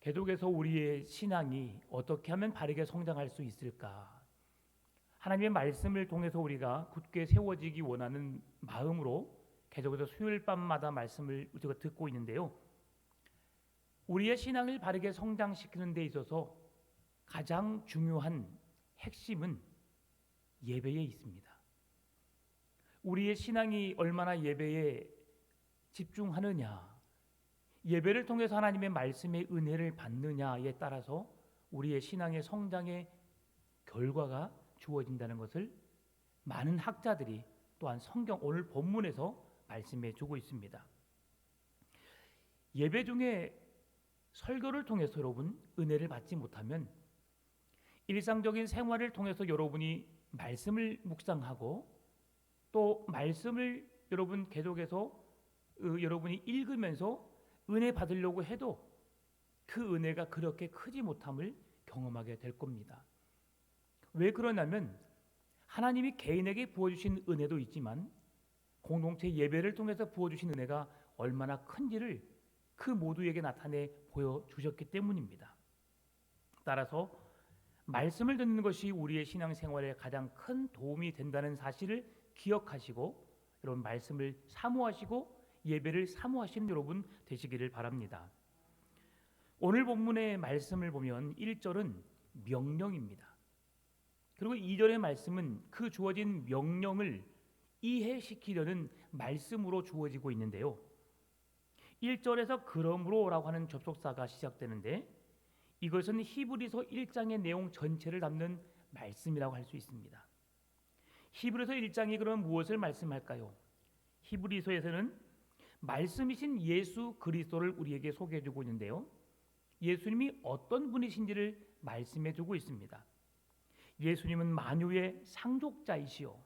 계속해서 우리의 신앙이 어떻게 하면 바르게 성장할 수 있을까? 하나님의 말씀을 통해서 우리가 굳게 세워지기 원하는 마음으로 계속해서 수요일 밤마다 말씀을 우리가 듣고 있는데요. 우리의 신앙을 바르게 성장시키는 데 있어서 가장 중요한 핵심은 예배에 있습니다. 우리의 신앙이 얼마나 예배에 집중하느냐, 예배를 통해서 하나님의 말씀의 은혜를 받느냐에 따라서 우리의 신앙의 성장의 결과가 주어진다는 것을 많은 학자들이 또한 성경 오늘 본문에서 말씀해 주고 있습니다. 예배 중에 설교를 통해서 여러분 은혜를 받지 못하면 일상적인 생활을 통해서 여러분이 말씀을 묵상하고 또 말씀을 여러분 계속해서 여러분이 읽으면서 은혜 받으려고 해도 그 은혜가 그렇게 크지 못함을 경험하게 될 겁니다. 왜 그러냐면 하나님이 개인에게 부어주신 은혜도 있지만 공동체 예배를 통해서 부어주신 은혜가 얼마나 큰지를 그 모두에게 나타내 보여주셨기 때문입니다. 따라서 말씀을 듣는 것이 우리의 신앙생활에 가장 큰 도움이 된다는 사실을 기억하시고 여러분 말씀을 사모하시고 예배를 사모하시는 여러분 되시기를 바랍니다. 오늘 본문의 말씀을 보면 1절은 명령입니다. 그리고 2절의 말씀은 그 주어진 명령을 이해시키려는 말씀으로 주어지고 있는데요. 1절에서 그러므로라고 하는 접속사가 시작되는데 이것은 히브리서 1장의 내용 전체를 담는 말씀이라고 할 수 있습니다. 히브리서 1장이 그럼 무엇을 말씀할까요? 히브리서에서는 말씀이신 예수 그리스도를 우리에게 소개해 주고 있는데요. 예수님이 어떤 분이신지를 말씀해 주고 있습니다. 예수님은 만유의 상속자이시요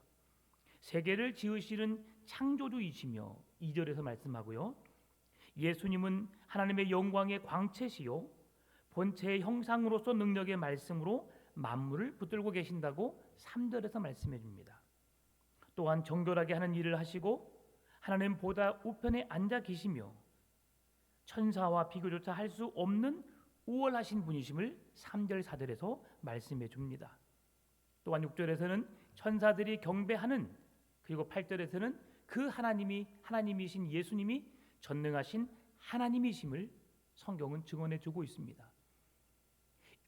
세계를 지으시는 창조주이시며 2절에서 말씀하고요. 예수님은 하나님의 영광의 광채시요 본체의 형상으로서 능력의 말씀으로 만물을 붙들고 계신다고 3절에서 말씀해 줍니다. 또한 정결하게 하는 일을 하시고 하나님 보다 우편에 앉아 계시며 천사와 비교조차 할 수 없는 우월하신 분이심을 3절 4절에서 말씀해 줍니다. 또한 6절에서는 천사들이 경배하는 그리고 8절에서는 그 하나님이신 예수님이 전능하신 하나님이심을 성경은 증언해 주고 있습니다.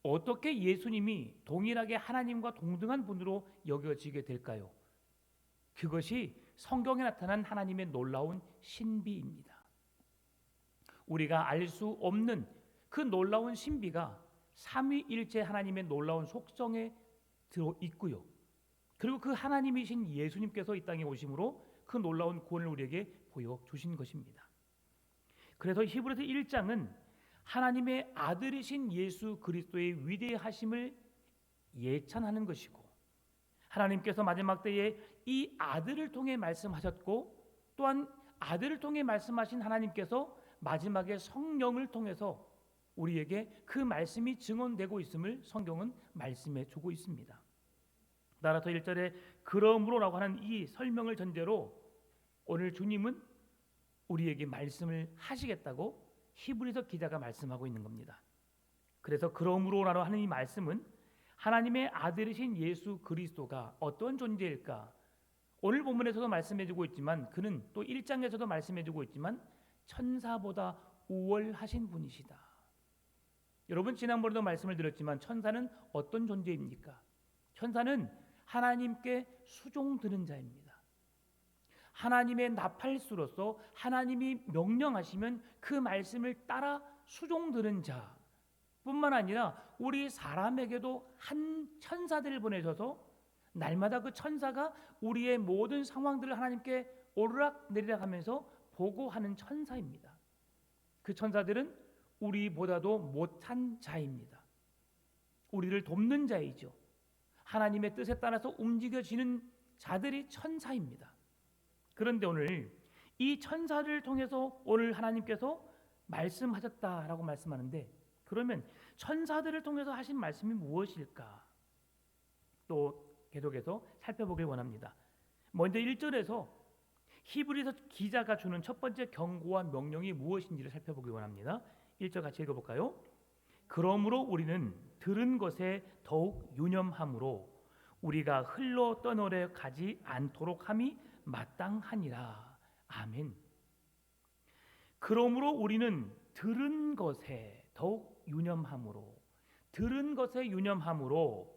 어떻게 예수님이 동일하게 하나님과 동등한 분으로 여겨지게 될까요? 그것이 성경에 나타난 하나님의 놀라운 신비입니다. 우리가 알 수 없는 그 놀라운 신비가 삼위일체 하나님의 놀라운 속성에 들어 있고요. 그리고 그 하나님이신 예수님께서 이 땅에 오심으로 그 놀라운 구원을 우리에게 보여주신 것입니다. 그래서 히브리서 1장은 하나님의 아들이신 예수 그리스도의 위대하심을 예찬하는 것이고 하나님께서 마지막 때에 이 아들을 통해 말씀하셨고 또한 아들을 통해 말씀하신 하나님께서 마지막에 성령을 통해서 우리에게 그 말씀이 증언되고 있음을 성경은 말씀해 주고 있습니다. 따라서 1절에 그러므로라고 하는 이 설명을 전제로 오늘 주님은 우리에게 말씀을 하시겠다고 히브리서 기자가 말씀하고 있는 겁니다. 그래서 그러므로라고 하는 이 말씀은 하나님의 아들이신 예수 그리스도가 어떤 존재일까? 오늘 본문에서도 말씀해주고 있지만 그는 또 1장에서도 말씀해주고 있지만 천사보다 우월하신 분이시다. 여러분 지난번에도 말씀을 드렸지만 천사는 어떤 존재입니까? 천사는 하나님께 수종드는 자입니다. 하나님의 나팔수로서 하나님이 명령하시면 그 말씀을 따라 수종드는 자 뿐만 아니라 우리 사람에게도 한 천사들을 보내셔서 날마다 그 천사가 우리의 모든 상황들을 하나님께 오르락 내리락 하면서 보고하는 천사입니다. 그 천사들은 우리보다도 못한 자입니다. 우리를 돕는 자이죠. 하나님의 뜻에 따라서 움직여지는 자들이 천사입니다. 그런데 오늘 이 천사를 통해서 오늘 하나님께서 말씀하셨다라고 말씀하는데 그러면 천사들을 통해서 하신 말씀이 무엇일까? 또 계속해서 살펴보길 원합니다. 먼저 1절에서 히브리서 기자가 주는 첫 번째 경고와 명령이 무엇인지를 살펴보길 원합니다. 1절 같이 읽어볼까요? 그러므로 우리는 들은 것에 더욱 유념함으로 우리가 흘러 떠내려 가지 않도록 함이 마땅하니라. 아멘. 그러므로 우리는 들은 것에 더욱 유념함으로, 들은 것에 유념함으로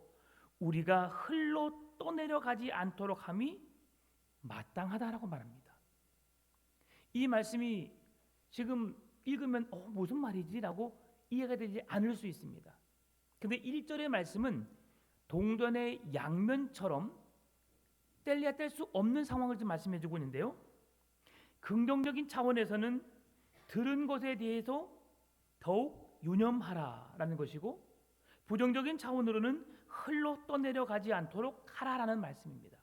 우리가 흘러 떠내려 가지 않도록 함이 마땅하다라고 말합니다. 이 말씀이 지금 읽으면 무슨 말이지? 라고 이해가 되지 않을 수 있습니다. 근데 1절의 말씀은 동전의 양면처럼 뗄래야 뗄 수 없는 상황을 좀 말씀해 주고 있는데요. 긍정적인 차원에서는 들은 것에 대해서 더욱 유념하라라는 것이고, 부정적인 차원으로는 흘러 떠내려 가지 않도록 하라라는 말씀입니다.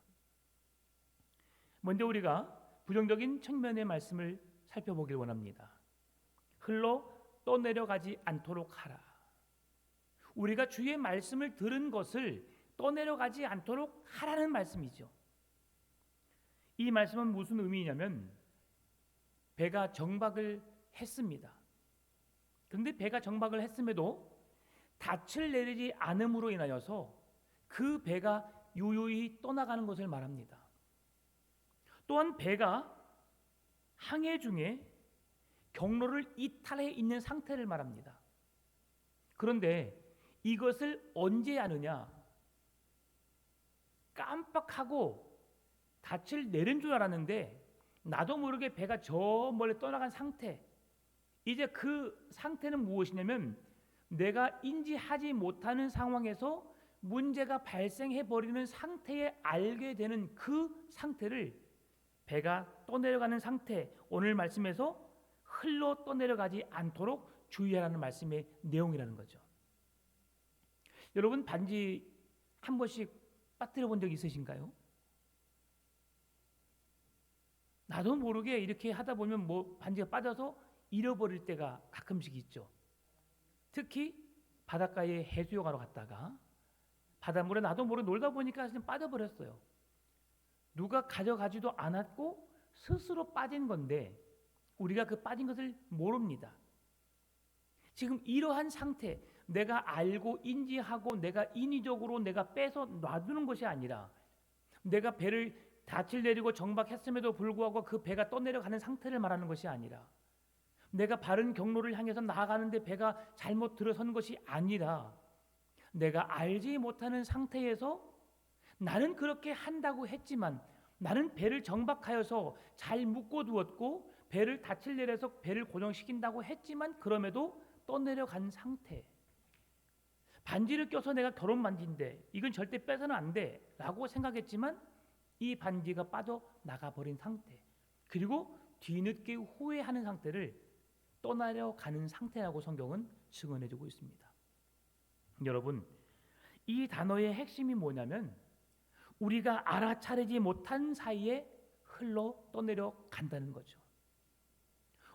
먼저 우리가 부정적인 측면의 말씀을 살펴보길 원합니다. 흘러 떠내려 가지 않도록 하라. 우리가 주의 말씀을 들은 것을 떠내려 가지 않도록 하라는 말씀이죠. 이 말씀은 무슨 의미냐면 배가 정박을 했습니다. 그런데 배가 정박을 했음에도 닻을 내리지 않음으로 인하여서 그 배가 유유히 떠나가는 것을 말합니다. 또한 배가 항해 중에 경로를 이탈해 있는 상태를 말합니다. 그런데 이것을 언제 아느냐? 깜빡하고 닻을 내린 줄 알았는데 나도 모르게 배가 저 멀리 떠나간 상태. 이제 그 상태는 무엇이냐면 내가 인지하지 못하는 상황에서 문제가 발생해 버리는 상태에 알게 되는 그 상태를 배가 떠내려가는 상태, 오늘 말씀에서 흘러 떠내려가지 않도록 주의하라는 말씀의 내용이라는 거죠. 여러분 반지 한 번씩 빠뜨려 본 적 있으신가요? 나도 모르게 이렇게 하다 보면 반지가 빠져서 잃어버릴 때가 가끔씩 있죠. 특히 바닷가에 해수욕하러 갔다가 바닷물에 나도 모르게 놀다 보니까 그냥 빠져버렸어요. 누가 가져가지도 않았고 스스로 빠진 건데 우리가 그 빠진 것을 모릅니다. 지금 이러한 상태, 내가 알고 인지하고 내가 인위적으로 내가 빼서 놔두는 것이 아니라 내가 배를 닻을 내리고 정박했음에도 불구하고 그 배가 떠내려가는 상태를 말하는 것이 아니라 내가 바른 경로를 향해서 나아가는데 배가 잘못 들어선 것이 아니라 내가 알지 못하는 상태에서 나는 그렇게 한다고 했지만 나는 배를 정박하여서 잘 묶어두었고 배를 닻을 내려서 배를 고정시킨다고 했지만 그럼에도 떠내려간 상태. 반지를 껴서 내가 결혼 반지인데 이건 절대 빼서는 안 돼 라고 생각했지만 이 반지가 빠져나가 버린 상태, 그리고 뒤늦게 후회하는 상태를 떠나려가는 상태라고 성경은 증언해주고 있습니다. 여러분, 이 단어의 핵심이 뭐냐면 우리가 알아차리지 못한 사이에 흘러 떠내려 간다는 거죠.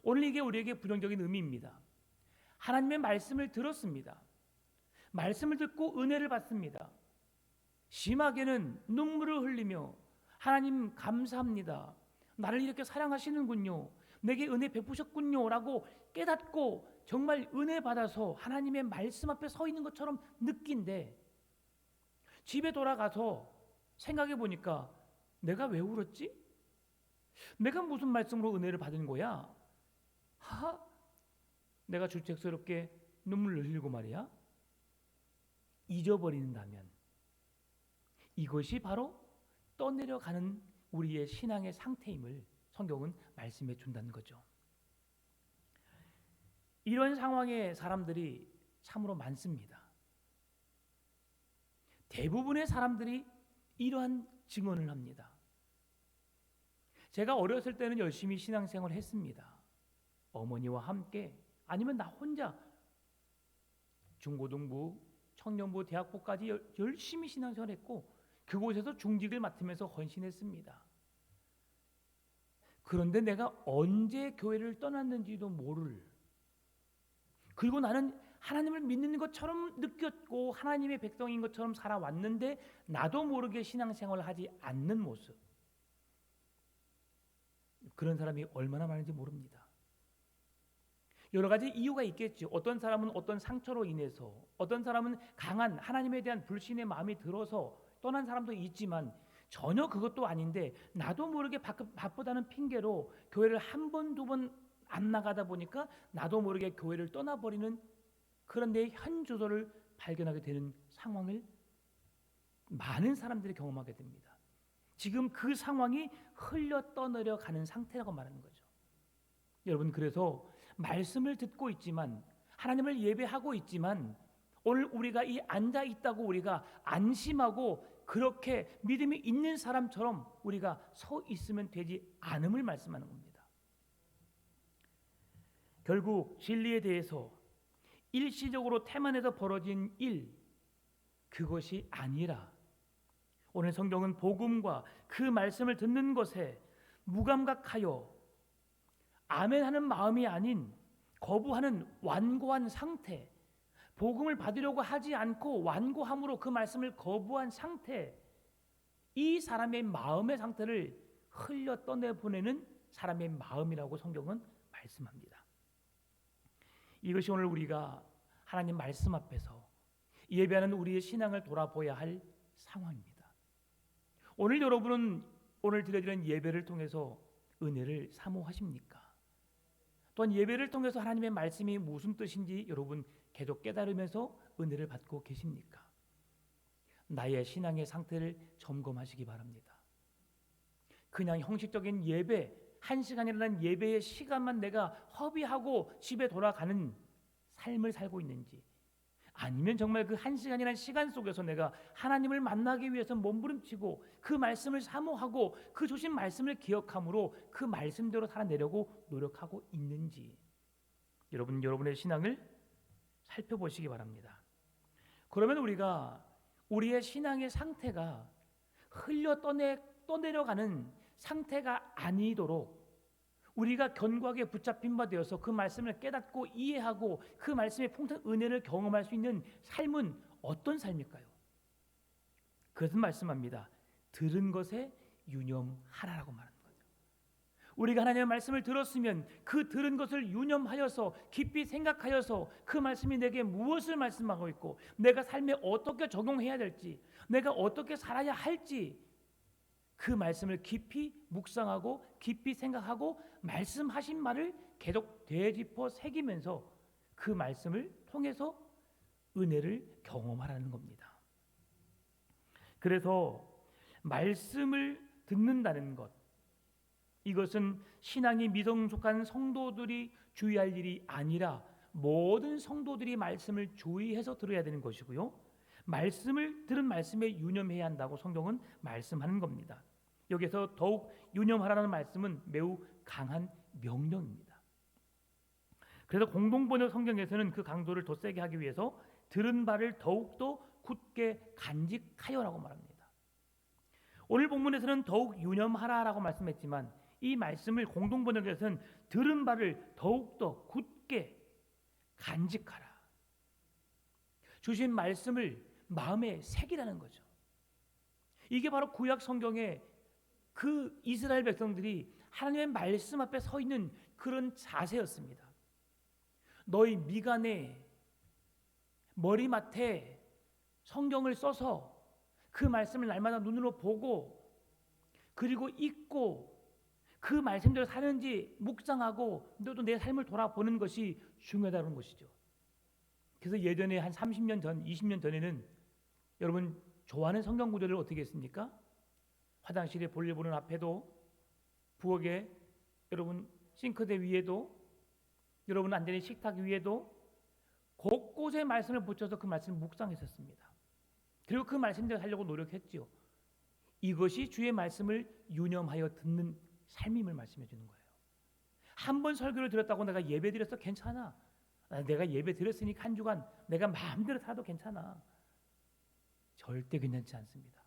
오늘 이게 우리에게 부정적인 의미입니다. 하나님의 말씀을 들었습니다. 말씀을 듣고 은혜를 받습니다. 심하게는 눈물을 흘리며 하나님 감사합니다. 나를 이렇게 사랑하시는군요. 내게 은혜 베푸셨군요 라고 깨닫고 정말 은혜 받아서 하나님의 말씀 앞에 서 있는 것처럼 느낀데 집에 돌아가서 생각해 보니까 내가 왜 울었지? 내가 무슨 말씀으로 은혜를 받은 거야? 하하, 내가 주책스럽게 눈물을 흘리고 말이야. 잊어버린다면 이것이 바로 떠내려가는 우리의 신앙의 상태임을 성경은 말씀해 준다는 거죠. 이런 상황의 사람들이 참으로 많습니다. 대부분의 사람들이 이러한 증언을 합니다. 제가 어렸을 때는 열심히 신앙생활을 했습니다. 어머니와 함께 아니면 나 혼자 중고등부, 청년부, 대학부까지 열심히 신앙생활을 했고 그곳에서 중직을 맡으면서 헌신했습니다. 그런데 내가 언제 교회를 떠났는지도 모를, 그리고 나는 하나님을 믿는 것처럼 느꼈고 하나님의 백성인 것처럼 살아왔는데 나도 모르게 신앙생활을 하지 않는 모습, 그런 사람이 얼마나 많은지 모릅니다. 여러 가지 이유가 있겠죠. 어떤 사람은 어떤 상처로 인해서, 어떤 사람은 강한 하나님에 대한 불신의 마음이 들어서 떠난 사람도 있지만 전혀 그것도 아닌데 나도 모르게 바쁘다는 핑계로 교회를 한 번, 두 번 안 나가다 보니까 나도 모르게 교회를 떠나버리는 그런 내 현주소를 발견하게 되는 상황을 많은 사람들이 경험하게 됩니다. 지금 그 상황이 흘려 떠내려 가는 상태라고 말하는 거죠. 여러분, 그래서 말씀을 듣고 있지만 하나님을 예배하고 있지만 오늘 우리가 이 앉아 있다고 우리가 안심하고 그렇게 믿음이 있는 사람처럼 우리가 서 있으면 되지 않음을 말씀하는 겁니다. 결국 진리에 대해서 일시적으로 태만해서 벌어진 일, 그것이 아니라 오늘 성경은 복음과 그 말씀을 듣는 것에 무감각하여 아멘하는 마음이 아닌 거부하는 완고한 상태, 복음을 받으려고 하지 않고 완고함으로 그 말씀을 거부한 상태, 이 사람의 마음의 상태를 흘려 떠내보내는 사람의 마음이라고 성경은 말씀합니다. 이것이 오늘 우리가 하나님 말씀 앞에서 예배하는 우리의 신앙을 돌아보아야 할 상황입니다. 오늘 여러분은 오늘 드려지는 예배를 통해서 은혜를 사모하십니까? 또한 예배를 통해서 하나님의 말씀이 무슨 뜻인지 여러분 계속 깨달으면서 은혜를 받고 계십니까? 나의 신앙의 상태를 점검하시기 바랍니다. 그냥 형식적인 예배, 1시간이라는 예배의 시간만 내가 허비하고 집에 돌아가는 삶을 살고 있는지, 아니면 정말 그 1시간이라는 시간 속에서 내가 하나님을 만나기 위해서 몸부림치고 그 말씀을 사모하고 그 주신 말씀을 기억함으로 그 말씀대로 살아내려고 노력하고 있는지 여러분의 신앙을 살펴보시기 바랍니다. 그러면 우리가 우리의 신앙의 상태가 흘려 떠내려가는 상태가 아니도록 우리가 견고하게 붙잡힌 바 되어서 그 말씀을 깨닫고 이해하고 그 말씀의 풍성한 은혜를 경험할 수 있는 삶은 어떤 삶일까요? 그것은 말씀합니다. 들은 것에 유념하라라고 말하는 거죠. 우리가 하나님의 말씀을 들었으면 그 들은 것을 유념하여서 깊이 생각하여서 그 말씀이 내게 무엇을 말씀하고 있고 내가 삶에 어떻게 적용해야 될지, 내가 어떻게 살아야 할지 그 말씀을 깊이 묵상하고 깊이 생각하고 말씀하신 말을 계속 되짚어 새기면서 그 말씀을 통해서 은혜를 경험하라는 겁니다. 그래서 말씀을 듣는다는 것, 이것은 신앙이 미성숙한 성도들이 주의할 일이 아니라 모든 성도들이 말씀을 주의해서 들어야 되는 것이고요. 말씀을 들은 말씀에 유념해야 한다고 성경은 말씀하는 겁니다. 여기서 더욱 유념하라는 말씀은 매우 강한 명령입니다. 그래서 공동번역 성경에서는 그 강도를 더 세게 하기 위해서 들은 바를 더욱더 굳게 간직하여라고 말합니다. 오늘 본문에서는 더욱 유념하라라고 말씀했지만 이 말씀을 공동번역에서는 들은 바를 더욱더 굳게 간직하라. 주신 말씀을 마음에 새기라는 거죠. 이게 바로 구약 성경의 그 이스라엘 백성들이 하나님의 말씀 앞에 서 있는 그런 자세였습니다. 너희 미간에 머리맡에 성경을 써서 그 말씀을 날마다 눈으로 보고 그리고 읽고 그 말씀대로 사는지 묵상하고 너도 내 삶을 돌아보는 것이 중요하다는 것이죠. 그래서 예전에 한 30년 전, 20년 전에는 여러분 좋아하는 성경 구절을 어떻게 했습니까? 화장실에 볼일 보는 앞에도, 부엌에 여러분 싱크대 위에도, 여러분 앉는 식탁 위에도 곳곳에 말씀을 붙여서 그 말씀을 묵상했었습니다. 그리고 그 말씀대로 하려고 노력했죠. 이것이 주의 말씀을 유념하여 듣는 삶임을 말씀해 주는 거예요. 한 번 설교를 들었다고 내가 예배 드렸어? 괜찮아. 내가 예배 드렸으니까 한 주간 내가 마음대로 살아도 괜찮아. 절대 괜찮지 않습니다.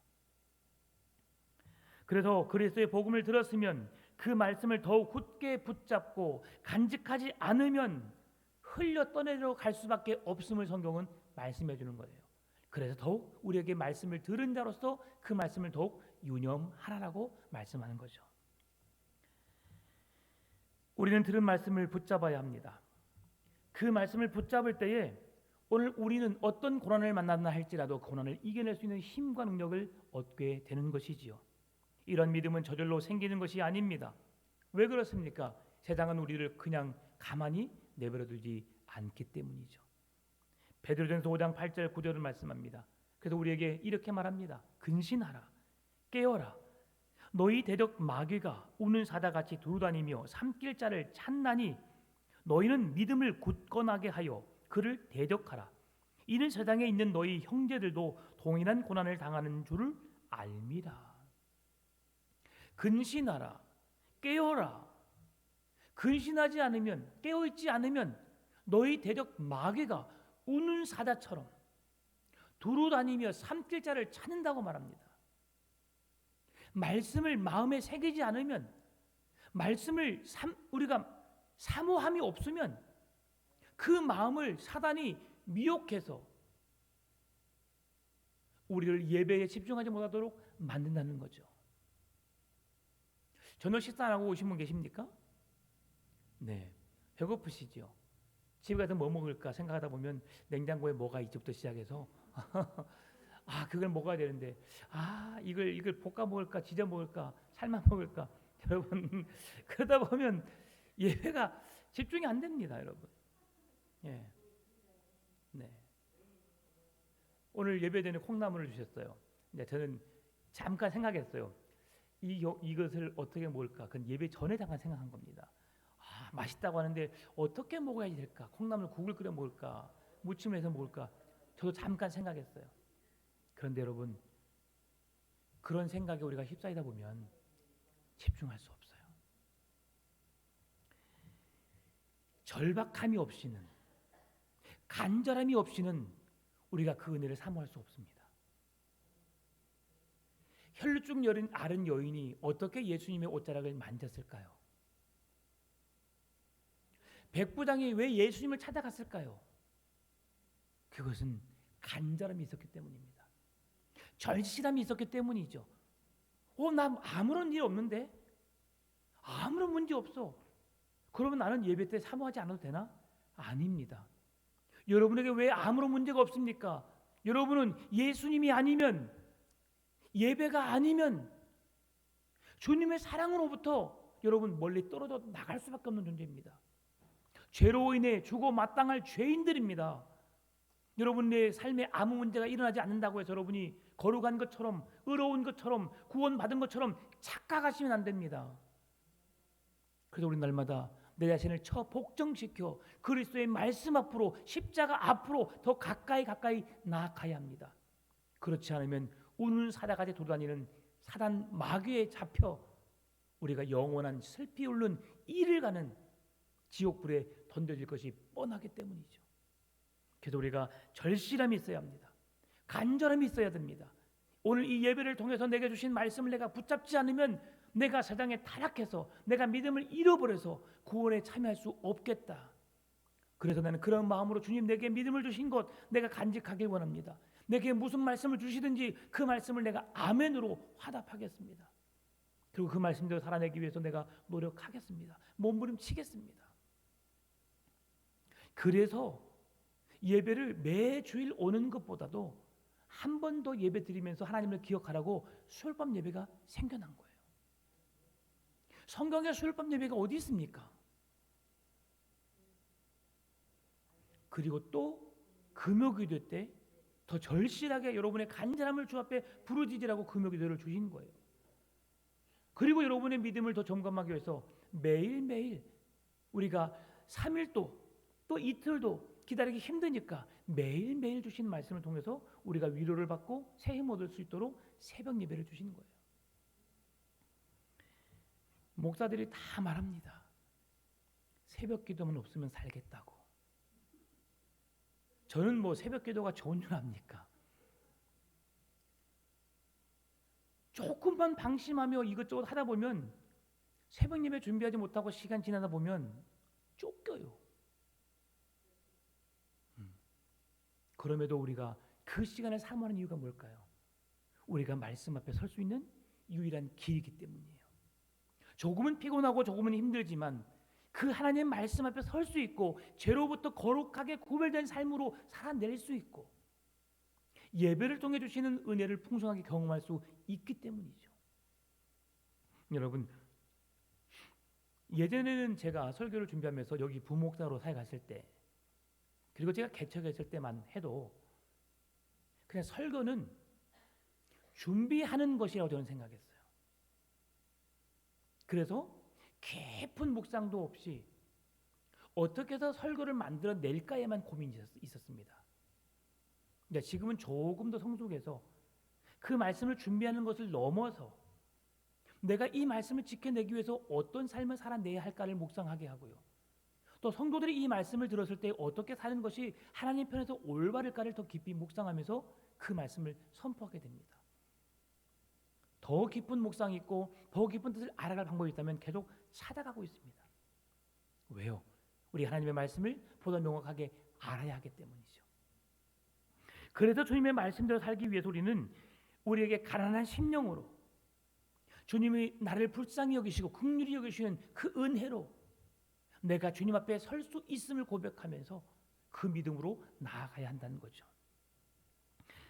그래서 그리스도의 복음을 들었으면 그 말씀을 더욱 굳게 붙잡고 간직하지 않으면 흘려 떠내려 갈 수밖에 없음을 성경은 말씀해 주는 거예요. 그래서 더욱 우리에게 말씀을 들은 자로서 그 말씀을 더욱 유념하라라고 말씀하는 거죠. 우리는 들은 말씀을 붙잡아야 합니다. 그 말씀을 붙잡을 때에 오늘 우리는 어떤 고난을 만나나 할지라도 고난을 이겨낼 수 있는 힘과 능력을 얻게 되는 것이지요. 이런 믿음은 저절로 생기는 것이 아닙니다. 왜 그렇습니까? 세상은 우리를 그냥 가만히 내버려두지 않기 때문이죠. 베드로전서 5장 8절 9절을 말씀합니다. 그래서 우리에게 이렇게 말합니다. 근신하라, 깨어라. 너희 대적 마귀가 우는 사자같이 두루다니며 삼킬 자를 찾나니 너희는 믿음을 굳건하게 하여 그를 대적하라. 이는 세상에 있는 너희 형제들도 동일한 고난을 당하는 줄을 알미라. 근신하라, 깨어라. 근신하지 않으면, 깨어있지 않으면 너희 대적 마귀가 우는 사자처럼 두루다니며 삼킬 자를 찾는다고 말합니다. 말씀을 마음에 새기지 않으면, 말씀을 우리가 사모함이 없으면 그 마음을 사단이 미혹해서 우리를 예배에 집중하지 못하도록 만든다는 거죠. 저녁 식사 안 하고 오신 분 계십니까? 네, 배고프시죠? 집에 가서 뭐 먹을까 생각하다 보면 냉장고에 뭐가 이제부터 시작해서 아, 그걸 먹어야 되는데 이걸 볶아 먹을까, 지져 먹을까, 삶아 먹을까. 여러분, 그러다 보면 예배가 집중이 안 됩니다, 여러분. 예, 네. 오늘 예배 전에 콩나물을 주셨어요. 이제 저는 잠깐 생각했어요. 이것을 어떻게 먹을까? 그건 예배 전에 잠깐 생각한 겁니다. 맛있다고 하는데 어떻게 먹어야 될까? 콩나물 국을 끓여 먹을까? 무침을 해서 먹을까? 저도 잠깐 생각했어요. 그런데 여러분, 그런 생각에 우리가 휩싸이다 보면 집중할 수 없어요. 절박함이 없이는, 간절함이 없이는 우리가 그 은혜를 사모할 수 없습니다. 혈루증 앓은 여인이 어떻게 예수님의 옷자락을 만졌을까요? 백부장이 왜 예수님을 찾아갔을까요? 그것은 간절함이 있었기 때문입니다. 절실함이 있었기 때문이죠. 나 아무런 일 없는데? 아무런 문제 없어. 그러면 나는 예배 때 사모하지 않아도 되나? 아닙니다. 여러분에게 왜 아무런 문제가 없습니까? 여러분은 예수님이 아니면, 예배가 아니면 주님의 사랑으로부터 여러분 멀리 떨어져 나갈 수밖에 없는 존재입니다. 죄로 인해 죽어 마땅할 죄인들입니다. 여러분의 삶에 아무 문제가 일어나지 않는다고 해서 여러분이 거룩한 것처럼, 의로운 것처럼, 구원받은 것처럼 착각하시면 안 됩니다. 그래서 우리 날마다 내 자신을 복정시켜 그리스도의 말씀 앞으로, 십자가 앞으로 더 가까이 나아가야 합니다. 그렇지 않으면 우는 사자같이 돌아다니는 사단 마귀에 잡혀 우리가 영원한 슬피 울는 이를 가는 지옥불에 던져질 것이 뻔하기 때문이죠. 그래서 우리가 절실함이 있어야 합니다. 간절함이 있어야 됩니다. 오늘 이 예배를 통해서 내게 주신 말씀을 내가 붙잡지 않으면 내가 세상에 타락해서 내가 믿음을 잃어버려서 구원에 참여할 수 없겠다. 그래서 나는 그런 마음으로 주님 내게 믿음을 주신 것 내가 간직하길 원합니다. 내게 무슨 말씀을 주시든지 그 말씀을 내가 아멘으로 화답하겠습니다. 그리고 그 말씀대로 살아내기 위해서 내가 노력하겠습니다. 몸부림치겠습니다. 그래서 예배를 매주일 오는 것보다도 한 번 더 예배 드리면서 하나님을 기억하라고 수요일밤 예배가 생겨난 거예요. 성경에 수요일밤 예배가 어디 있습니까? 그리고 또 금요기도 때 더 절실하게 여러분의 간절함을 주 앞에 부르짖으라고 금요기도를 주신 거예요. 그리고 여러분의 믿음을 더 점검하기 위해서 매일매일 우리가 3일도 또 이틀도 기다리기 힘드니까 매일매일 주신 말씀을 통해서 우리가 위로를 받고 새 힘 얻을 수 있도록 새벽 예배를 주시는 거예요. 목사들이 다 말합니다. 새벽 기도만 없으면 살겠다고. 저는 뭐 새벽 기도가 좋은 줄 압니까? 조금만 방심하며 이것저것 하다 보면 새벽 예배 준비하지 못하고 시간 지나다 보면 쫓겨요. 그럼에도 우리가 그 시간을 사모하는 이유가 뭘까요? 우리가 말씀 앞에 설 수 있는 유일한 길이기 때문이에요. 조금은 피곤하고 조금은 힘들지만 그 하나님의 말씀 앞에 설 수 있고 죄로부터 거룩하게 구별된 삶으로 살아낼 수 있고 예배를 통해 주시는 은혜를 풍성하게 경험할 수 있기 때문이죠. 여러분, 예전에는 제가 설교를 준비하면서 여기 부목사로 사회 갔을 때 그리고 제가 개척했을 때만 해도 그냥 설교는 준비하는 것이라고 저는 생각했어요. 그래서 깊은 묵상도 없이 어떻게 해서 설교를 만들어낼까에만 고민이 있었습니다. 근데 지금은 조금 더 성숙해서 그 말씀을 준비하는 것을 넘어서 내가 이 말씀을 지켜내기 위해서 어떤 삶을 살아내야 할까를 묵상하게 하고요. 또 성도들이 이 말씀을 들었을 때 어떻게 사는 것이 하나님 편에서 올바를까를 더 깊이 묵상하면서 그 말씀을 선포하게 됩니다. 더 깊은 묵상이 있고 더 깊은 뜻을 알아갈 방법이 있다면 계속 찾아가고 있습니다. 왜요? 우리 하나님의 말씀을 보다 명확하게 알아야 하기 때문이죠. 그래서 주님의 말씀대로 살기 위해서 우리는 우리에게 가난한 심령으로 주님이 나를 불쌍히 여기시고 긍휼히 여기시는 그 은혜로 내가 주님 앞에 설 수 있음을 고백하면서 그 믿음으로 나아가야 한다는 거죠.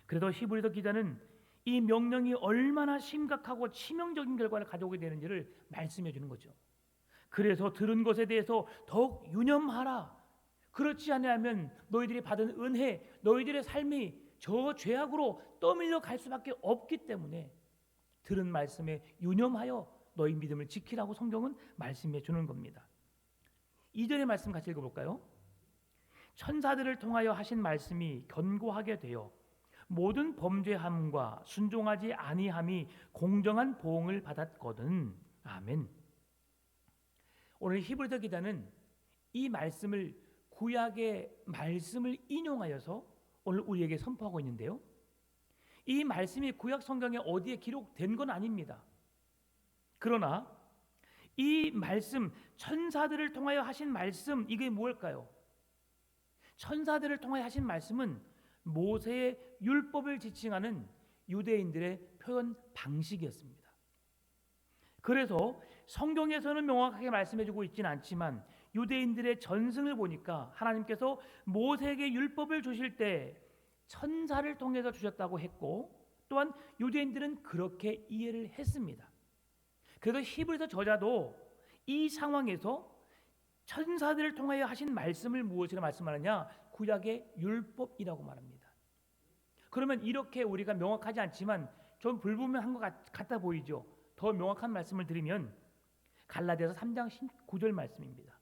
그래도 히브리서 기자는 이 명령이 얼마나 심각하고 치명적인 결과를 가져오게 되는지를 말씀해 주는 거죠. 그래서 들은 것에 대해서 더욱 유념하라. 그렇지 않으면 너희들이 받은 은혜, 너희들의 삶이 저 죄악으로 떠밀려 갈 수밖에 없기 때문에 들은 말씀에 유념하여 너희 믿음을 지키라고 성경은 말씀해 주는 겁니다. 2절의 말씀 같이 읽어볼까요? 천사들을 통하여 하신 말씀이 견고하게 되어 모든 범죄함과 순종하지 아니함이 공정한 보응을 받았거든. 아멘. 오늘 히브리서 기자는 이 말씀을 구약의 말씀을 인용하여서 오늘 우리에게 선포하고 있는데요. 이 말씀이 구약 성경에 어디에 기록된 건 아닙니다. 그러나 이 말씀, 천사들을 통하여 하신 말씀, 이게 무엇일까요? 천사들을 통하여 하신 말씀은 모세의 율법을 지칭하는 유대인들의 표현 방식이었습니다. 그래서 성경에서는 명확하게 말씀해주고 있지는 않지만 유대인들의 전승을 보니까 하나님께서 모세에게 율법을 주실 때 천사를 통해서 주셨다고 했고 또한 유대인들은 그렇게 이해를 했습니다. 그래서 히브리서 저자도 이 상황에서 천사들을 통하여 하신 말씀을 무엇이라 말씀하느냐? 구약의 율법이라고 말합니다. 그러면 이렇게 우리가 명확하지 않지만 좀 불분명한 것 같아 보이죠? 더 명확한 말씀을 드리면 갈라디아서 3장 19절 말씀입니다.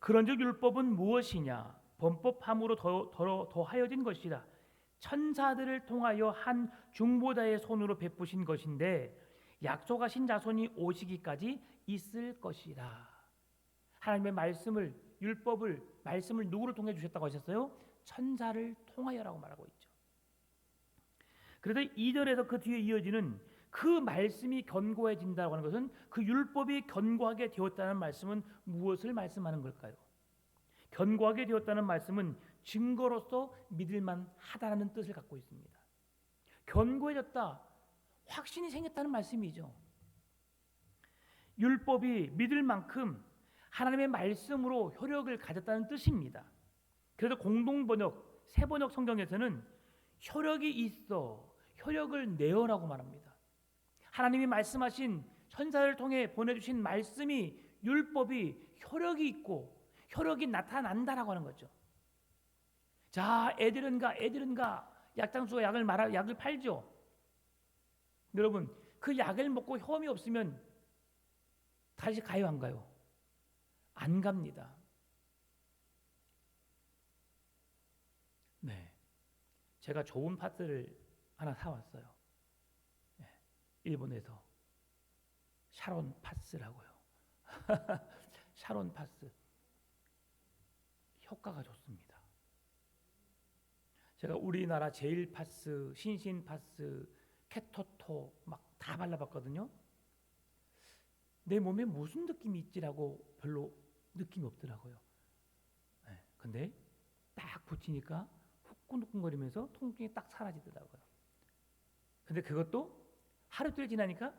그런즉 율법은 무엇이냐? 범법함으로 더 하여진 것이라 천사들을 통하여 한 중보자의 손으로 베푸신 것인데 약속하신 자손이 오시기까지 있을 것이라. 하나님의 말씀을, 율법을, 말씀을 누구를 통해 주셨다고 하셨어요? 천사를 통하여라고 말하고 있죠. 그래서 2절에서 그 뒤에 이어지는 그 말씀이 견고해진다고 하는 것은 그 율법이 견고하게 되었다는 말씀은 무엇을 말씀하는 걸까요? 견고하게 되었다는 말씀은 증거로서 믿을만 하다는 뜻을 갖고 있습니다. 견고해졌다, 확신이 생겼다는 말씀이죠. 율법이 믿을 만큼 하나님의 말씀으로 효력을 가졌다는 뜻입니다. 그래서 공동번역, 새번역 성경에서는 효력이 있어, 효력을 내어라고 말합니다. 하나님이 말씀하신 천사를 통해 보내주신 말씀이, 율법이 효력이 있고 효력이 나타난다라고 하는 거죠. 자, 애들은 가 약장수가 약을 팔죠. 여러분, 그 약을 먹고 혐이 없으면 다시 가요, 안 가요? 안 갑니다. 네, 제가 좋은 파스를 하나 사왔어요. 네, 일본에서 샤론 파스라고요. 샤론 파스 효과가 좋습니다. 제가 우리나라 제일 파스, 신신 파스, 케토토 막 다 발라봤거든요. 내 몸에 무슨 느낌이 있지라고 별로 느낌이 없더라고요. 네, 근데 딱 붙이니까 후끈후끈거리면서 통증이 딱 사라지더라고요. 근데 그것도 하루 이틀 지나니까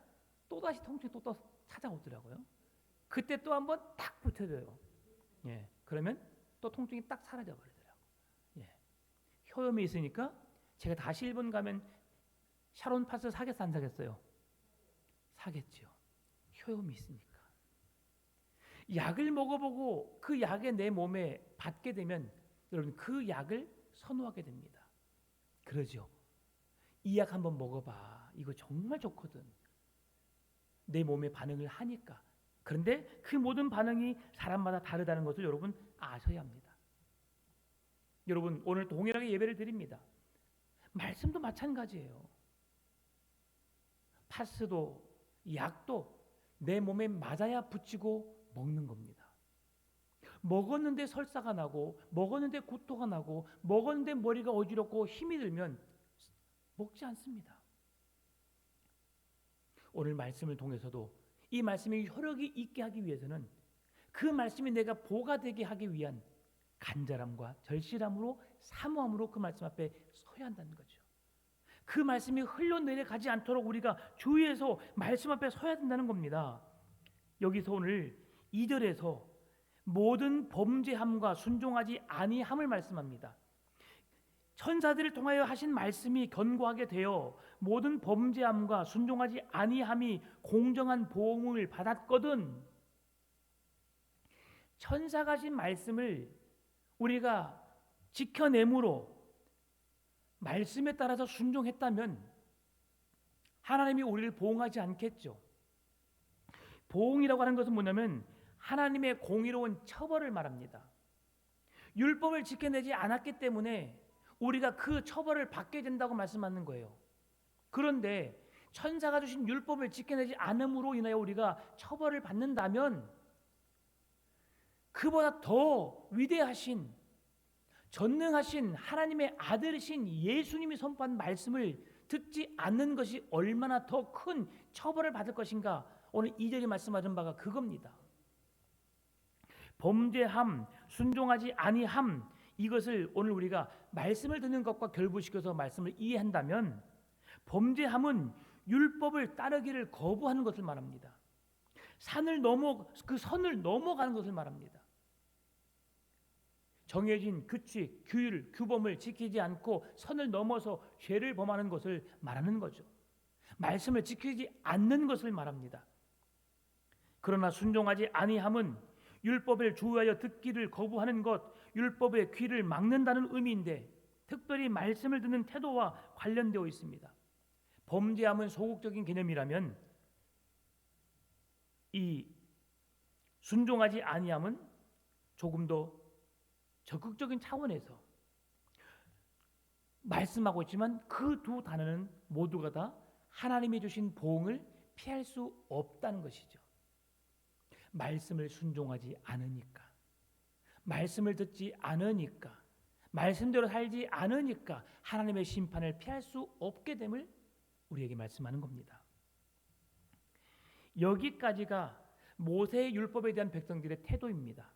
또다시 통증이 또 찾아오더라고요. 그때 또 한번 딱 붙여줘요. 예, 그러면 또 통증이 딱 사라져 버리더라고요. 예, 효염이 있으니까 제가 다시 일본 가면 샤론 파스 사겠어 안 사겠어요? 사겠죠. 효염이 있으니까. 약을 먹어보고 그 약에 내 몸에 받게 되면 여러분 그 약을 선호하게 됩니다. 그러죠. 이 약 한번 먹어봐. 이거 정말 좋거든. 내 몸에 반응을 하니까. 그런데 그 모든 반응이 사람마다 다르다는 것을 여러분 아셔야 합니다. 여러분 오늘 동일하게 예배를 드립니다. 말씀도 마찬가지예요. 파스도 약도 내 몸에 맞아야 붙이고 먹는 겁니다. 먹었는데 설사가 나고 먹었는데 구토가 나고 먹었는데 머리가 어지럽고 힘이 들면 먹지 않습니다. 오늘 말씀을 통해서도 이 말씀이 효력이 있게 하기 위해서는 그 말씀이 내가 보가 되게 하기 위한 간절함과 절실함으로 사모함으로 그 말씀 앞에 서야 한다는 거죠. 그 말씀이 흘러내려가지 않도록 우리가 주의해서 말씀 앞에 서야 된다는 겁니다. 여기서 오늘 2절에서 모든 범죄함과 순종하지 아니함을 말씀합니다. 천사들을 통하여 하신 말씀이 견고하게 되어 모든 범죄함과 순종하지 아니함이 공정한 보응을 받았거든. 천사가 하신 말씀을 우리가 지켜내므로 말씀에 따라서 순종했다면 하나님이 우리를 보응하지 않겠죠. 보응이라고 하는 것은 뭐냐면 하나님의 공의로운 처벌을 말합니다. 율법을 지켜내지 않았기 때문에 우리가 그 처벌을 받게 된다고 말씀하는 거예요. 그런데 천사가 주신 율법을 지켜내지 않음으로 인하여 우리가 처벌을 받는다면 그보다 더 위대하신 전능하신 하나님의 아들이신 예수님이 선포한 말씀을 듣지 않는 것이 얼마나 더 큰 처벌을 받을 것인가. 오늘 2절이 말씀하신 바가 그겁니다. 범죄함, 순종하지 아니함, 이것을 오늘 우리가 말씀을 듣는 것과 결부시켜서 말씀을 이해한다면 범죄함은 율법을 따르기를 거부하는 것을 말합니다. 그 선을 넘어가는 것을 말합니다. 정해진 규칙, 규율, 규범을 지키지 않고 선을 넘어서 죄를 범하는 것을 말하는 거죠. 말씀을 지키지 않는 것을 말합니다. 그러나 순종하지 아니함은 율법을 주의하여 듣기를 거부하는 것, 율법의 귀를 막는다는 의미인데 특별히 말씀을 듣는 태도와 관련되어 있습니다. 범죄함은 소극적인 개념이라면 이 순종하지 아니함은 조금 더 적극적인 차원에서 말씀하고 있지만 그 두 단어는 모두가 다 하나님이 주신 보응을 피할 수 없다는 것이죠. 말씀을 순종하지 않으니까, 말씀을 듣지 않으니까, 말씀대로 살지 않으니까 하나님의 심판을 피할 수 없게 됨을 우리에게 말씀하는 겁니다. 여기까지가 모세의 율법에 대한 백성들의 태도입니다.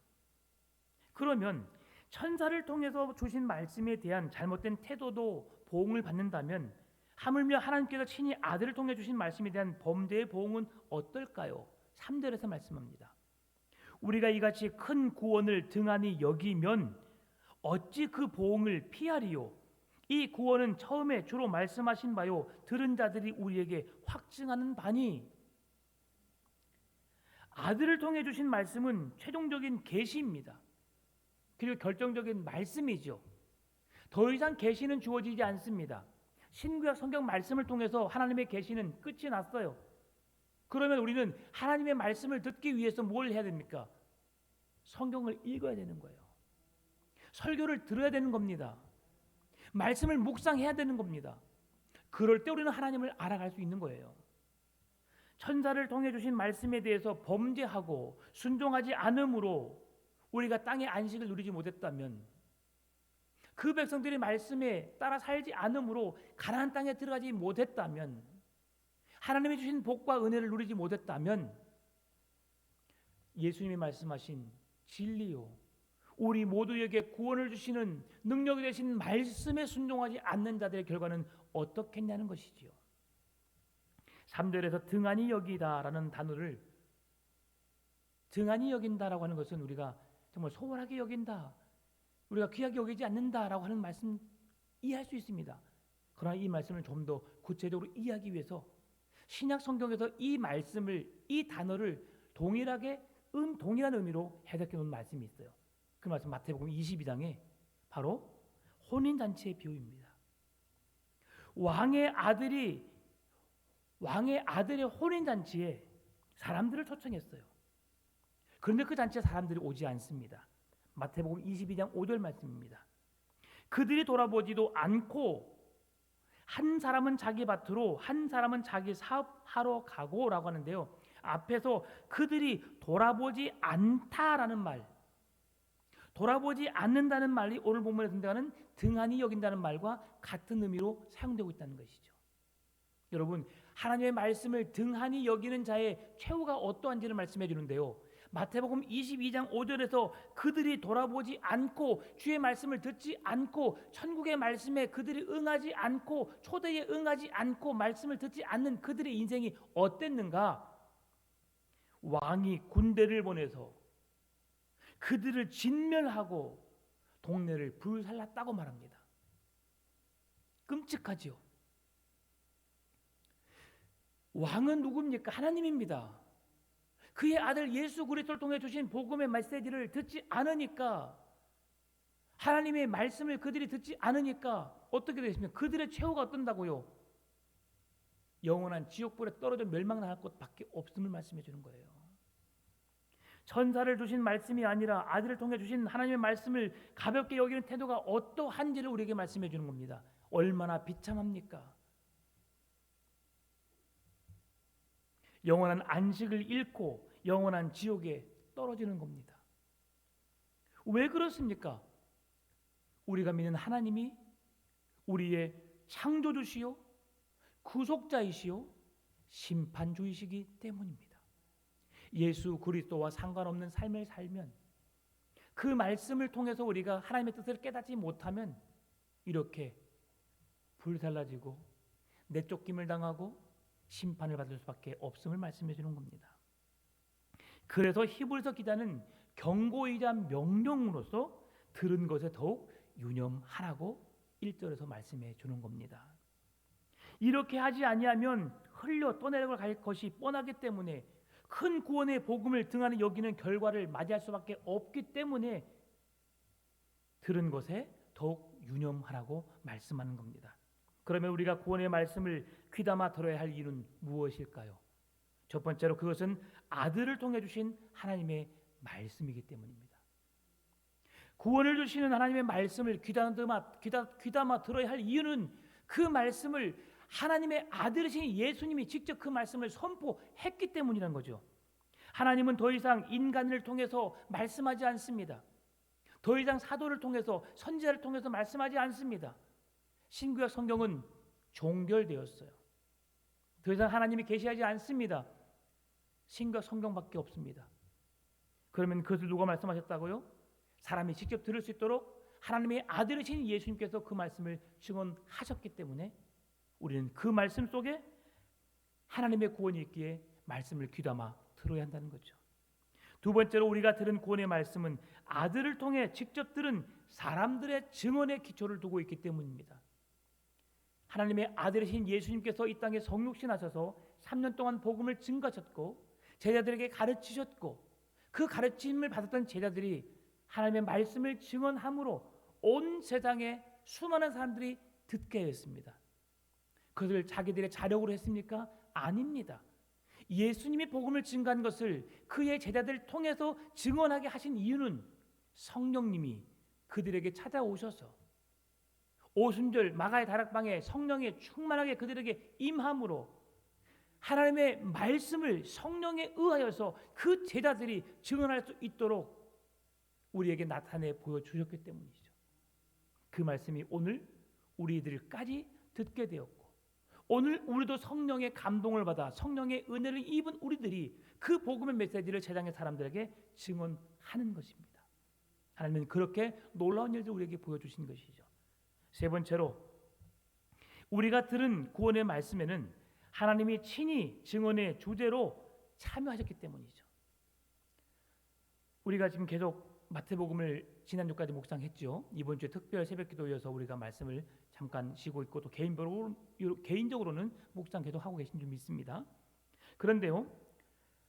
그러면 천사를 통해서 주신 말씀에 대한 잘못된 태도도 보응을 받는다면 하물며 하나님께서 친히 아들을 통해 주신 말씀에 대한 범죄의 보응은 어떨까요? 3절에서 말씀합니다. 우리가 이같이 큰 구원을 등한히 여기면 어찌 그 보응을 피하리요? 이 구원은 처음에 주로 말씀하신 바요 들은 자들이 우리에게 확증하는 바니. 아들을 통해 주신 말씀은 최종적인 계시입니다. 그리고 결정적인 말씀이죠. 더 이상 계시는 주어지지 않습니다. 신구약 성경 말씀을 통해서 하나님의 계시는 끝이 났어요. 그러면 우리는 하나님의 말씀을 듣기 위해서 뭘 해야 됩니까? 성경을 읽어야 되는 거예요. 설교를 들어야 되는 겁니다. 말씀을 묵상해야 되는 겁니다. 그럴 때 우리는 하나님을 알아갈 수 있는 거예요. 천사를 통해 주신 말씀에 대해서 범죄하고 순종하지 않음으로 우리가 땅의 안식을 누리지 못했다면, 그 백성들이 말씀에 따라 살지 않음으로 가나안 땅에 들어가지 못했다면, 하나님이 주신 복과 은혜를 누리지 못했다면 예수님이 말씀하신 진리요 우리 모두에게 구원을 주시는 능력이 되신 말씀에 순종하지 않는 자들의 결과는 어떻겠냐는 것이지요. 3절에서 등한히 여기다라는 단어를 등한히 여긴다라고 하는 것은 우리가 정말 소홀하게 여긴다, 우리가 귀하게 여기지 않는다라고 하는 말씀 이해할 수 있습니다. 그러나 이 말씀을 좀 더 구체적으로 이해하기 위해서 신약 성경에서 이 말씀을, 이 단어를 동일한 의미로 해석해 놓은 말씀이 있어요. 그 말씀 마태복음 22장에 바로 혼인잔치의 비유입니다. 왕의 아들의 혼인잔치에 사람들을 초청했어요. 그런데 그 잔치에 사람들이 오지 않습니다. 마태복음 22장 5절 말씀입니다. 그들이 돌아보지도 않고 한 사람은 자기 밭으로 한 사람은 자기 사업하러 가고라고 하는데요. 앞에서 그들이 돌아보지 않다라는 말, 돌아보지 않는다는 말이 오늘 본문에 등장하는 등한히 여긴다는 말과 같은 의미로 사용되고 있다는 것이죠. 여러분, 하나님의 말씀을 등한히 여기는 자의 최후가 어떠한지를 말씀해 주는데요. 마태복음 22장 5절에서 그들이 돌아보지 않고 주의 말씀을 듣지 않고 천국의 말씀에 그들이 응하지 않고 초대에 응하지 않고 말씀을 듣지 않는 그들의 인생이 어땠는가? 왕이 군대를 보내서 그들을 진멸하고 동네를 불살랐다고 말합니다. 끔찍하지요. 왕은 누굽니까? 하나님입니다. 그의 아들 예수 그리스도를 통해 주신 복음의 메시지를 듣지 않으니까, 하나님의 말씀을 그들이 듣지 않으니까 어떻게 되십니까? 그들의 최후가 어떤다고요? 영원한 지옥불에 떨어져 멸망당할 것밖에 없음을 말씀해 주는 거예요. 천사를 주신 말씀이 아니라 아들을 통해 주신 하나님의 말씀을 가볍게 여기는 태도가 어떠한지를 우리에게 말씀해 주는 겁니다. 얼마나 비참합니까? 영원한 안식을 잃고 영원한 지옥에 떨어지는 겁니다. 왜 그렇습니까? 우리가 믿는 하나님이 우리의 창조주시요 구속자이시요 심판주이시기 때문입니다. 예수 그리스도와 상관없는 삶을 살면, 그 말씀을 통해서 우리가 하나님의 뜻을 깨닫지 못하면 이렇게 불살라지고 내쫓김을 당하고 심판을 받을 수밖에 없음을 말씀해 주는 겁니다. 그래서 히브리서 기자는 경고이자 명령으로서 들은 것에 더욱 유념하라고 1절에서 말씀해 주는 겁니다. 이렇게 하지 아니하면 흘려 떠내려갈 것이 뻔하기 때문에, 큰 구원의 복음을 등한히 여기는 결과를 맞이할 수밖에 없기 때문에 들은 것에 더욱 유념하라고 말씀하는 겁니다. 그러면 우리가 구원의 말씀을 귀담아 들어야 할 이유는 무엇일까요? 첫 번째로 그것은 아들을 통해 주신 하나님의 말씀이기 때문입니다. 구원을 주시는 하나님의 말씀을 귀담아 들어야 할 이유는 그 말씀을 하나님의 아들이신 예수님이 직접 그 말씀을 선포했기 때문이라는 거죠. 하나님은 더 이상 인간을 통해서 말씀하지 않습니다. 더 이상 사도를 통해서, 선지자를 통해서 말씀하지 않습니다. 신구약 성경은 종결되었어요. 더 이상 하나님이 계시하지 않습니다. 신구약 성경밖에 없습니다. 그러면 그것을 누가 말씀하셨다고요? 사람이 직접 들을 수 있도록 하나님의 아들이신 예수님께서 그 말씀을 증언하셨기 때문에 우리는 그 말씀 속에 하나님의 구원이 있기에 말씀을 귀담아 들어야 한다는 거죠. 두 번째로 우리가 들은 구원의 말씀은 아들을 통해 직접 들은 사람들의 증언의 기초를 두고 있기 때문입니다. 하나님의 아들이신 예수님께서 이 땅에 성육신하셔서 3년 동안 복음을 증거하셨고 제자들에게 가르치셨고, 그 가르침을 받았던 제자들이 하나님의 말씀을 증언함으로 온 세상에 수많은 사람들이 듣게 했습니다. 그것을 자기들의 자력으로 했습니까? 아닙니다. 예수님이 복음을 증거한 것을 그의 제자들을 통해서 증언하게 하신 이유는 성령님이 그들에게 찾아오셔서 오순절 마가의 다락방에 성령의 충만하게 그들에게 임함으로 하나님의 말씀을 성령에 의하여서 그 제자들이 증언할 수 있도록 우리에게 나타내 보여주셨기 때문이죠. 그 말씀이 오늘 우리들까지 듣게 되었고, 오늘 우리도 성령의 감동을 받아 성령의 은혜를 입은 우리들이 그 복음의 메시지를 세상의 사람들에게 증언하는 것입니다. 하나님은 그렇게 놀라운 일을 우리에게 보여주신 것이죠. 세 번째로 우리가 들은 구원의 말씀에는 하나님이 친히 증언의 주제로 참여하셨기 때문이죠. 우리가 지금 계속 마태복음을 지난주까지 묵상했죠. 이번 주에 특별 새벽기도여서 우리가 말씀을 잠깐 쉬고 있고 또 개인적으로는 묵상 계속 하고 계신 줄 믿습니다. 그런데요,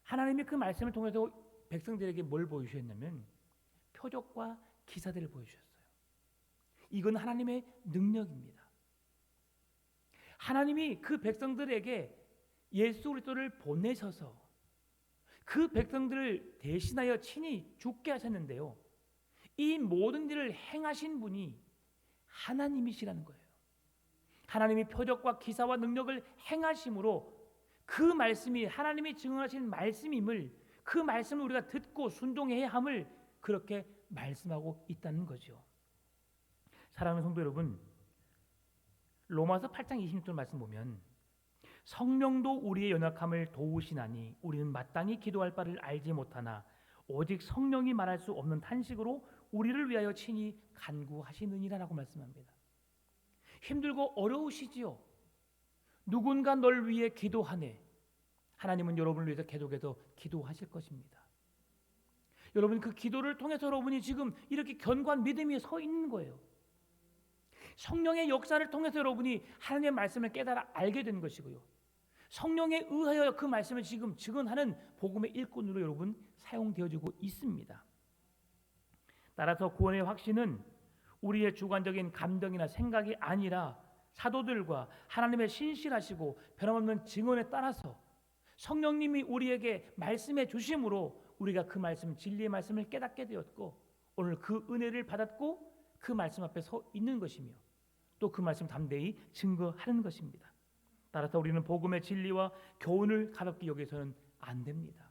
하나님이 그 말씀을 통해서 백성들에게 뭘 보여주셨냐면 표적과 기사들을 보여주셨어요. 이건 하나님의 능력입니다. 하나님이 그 백성들에게 예수 그리스도를 보내셔서 그 백성들을 대신하여 친히 죽게 하셨는데요, 이 모든 일을 행하신 분이 하나님이시라는 거예요. 하나님이 표적과 기사와 능력을 행하심으로 그 말씀이 하나님이 증언하신 말씀임을, 그 말씀을 우리가 듣고 순종해야 함을 그렇게 말씀하고 있다는 거죠. 사랑하는 성도 여러분, 로마서 8장 26절 말씀 보면 성령도 우리의 연약함을 도우시나니 우리는 마땅히 기도할 바를 알지 못하나 오직 성령이 말할 수 없는 탄식으로 우리를 위하여 친히 간구하시느니라라고 말씀합니다. 힘들고 어려우시지요. 누군가 널 위해 기도하네. 하나님은 여러분을 위해서 계속해서 기도하실 것입니다. 여러분, 그 기도를 통해서 여러분이 지금 이렇게 견고한 믿음 위에 서 있는 거예요. 성령의 역사를 통해서 여러분이 하나님의 말씀을 깨달아 알게 된 것이고요, 성령에 의하여 그 말씀을 지금 증언하는 복음의 일꾼으로 여러분 사용되어지고 있습니다. 따라서 구원의 확신은 우리의 주관적인 감정이나 생각이 아니라 사도들과 하나님의 신실하시고 변함없는 증언에 따라서 성령님이 우리에게 말씀해 주심으로 우리가 그 말씀, 진리의 말씀을 깨닫게 되었고 오늘 그 은혜를 받았고 그 말씀 앞에 서 있는 것이며 또 그 말씀 담대히 증거하는 것입니다. 따라서 우리는 복음의 진리와 교훈을 가볍게 여기서는 안 됩니다.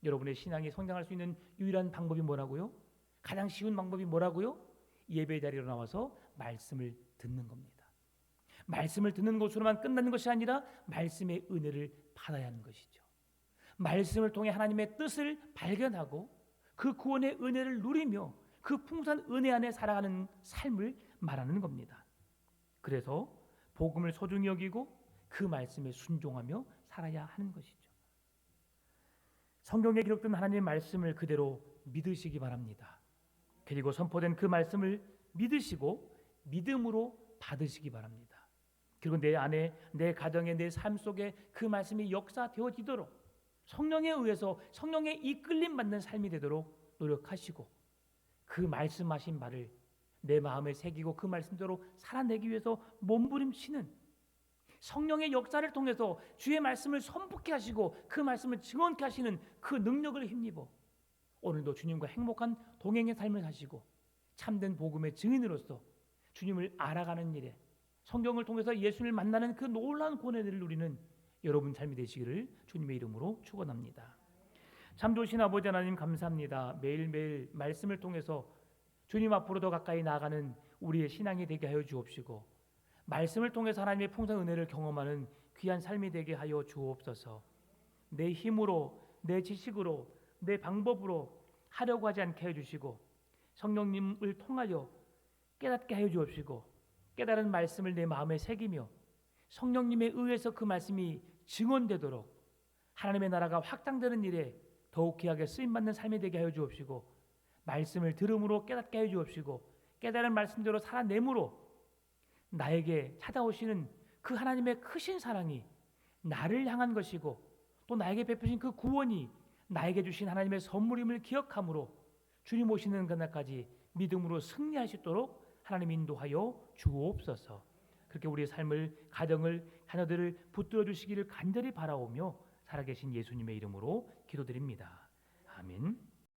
여러분의 신앙이 성장할 수 있는 유일한 방법이 뭐라고요? 가장 쉬운 방법이 뭐라고요? 예배 자리로 나와서 말씀을 듣는 겁니다. 말씀을 듣는 것으로만 끝나는 것이 아니라 말씀의 은혜를 받아야 하는 것이죠. 말씀을 통해 하나님의 뜻을 발견하고 그 구원의 은혜를 누리며 그 풍성한 은혜 안에 살아가는 삶을 말하는 겁니다. 그래서 복음을 소중히 여기고 그 말씀에 순종하며 살아야 하는 것이죠. 성경에 기록된 하나님의 말씀을 그대로 믿으시기 바랍니다. 그리고 선포된 그 말씀을 믿으시고 믿음으로 받으시기 바랍니다. 그리고 내 안에, 내 가정에, 내 삶 속에 그 말씀이 역사되어지도록 성령에 의해서 성령의 이끌림 받는 삶이 되도록 노력하시고 그 말씀하신 바를 내 마음에 새기고 그 말씀대로 살아내기 위해서 몸부림치는 성령의 역사를 통해서 주의 말씀을 선포케 하시고 그 말씀을 증언케 하시는 그 능력을 힘입어 오늘도 주님과 행복한 동행의 삶을 사시고 참된 복음의 증인으로서 주님을 알아가는 일에 성경을 통해서 예수를 만나는 그 놀라운 권한을 누리는 여러분 삶이 되시기를 주님의 이름으로 축원합니다. 참 좋으신 아버지 하나님 감사합니다. 매일매일 말씀을 통해서 주님 앞으로 더 가까이 나아가는 우리의 신앙이 되게 하여 주옵시고 말씀을 통해서 하나님의 풍성한 은혜를 경험하는 귀한 삶이 되게 하여 주옵소서. 내 힘으로, 내 지식으로, 내 방법으로 하려고 하지 않게 해주시고 성령님을 통하여 깨닫게 하여 주옵시고 깨달은 말씀을 내 마음에 새기며 성령님에 의해서 그 말씀이 증언되도록 하나님의 나라가 확장되는 일에 더욱 귀하게 쓰임받는 삶이 되게 하여 주옵시고 말씀을 들음으로 깨닫게 하여 주옵시고 깨달은 말씀대로 살아내므로 나에게 찾아오시는 그 하나님의 크신 사랑이 나를 향한 것이고 또 나에게 베푸신 그 구원이 나에게 주신 하나님의 선물임을 기억함으로 주님 오시는 그날까지 믿음으로 승리할 수 있도록 하나님 인도하여 주옵소서. 그렇게 우리의 삶을, 가정을, 자녀들을 붙들어 주시기를 간절히 바라오며 살아계신 예수님의 이름으로 기도드립니다. 아멘.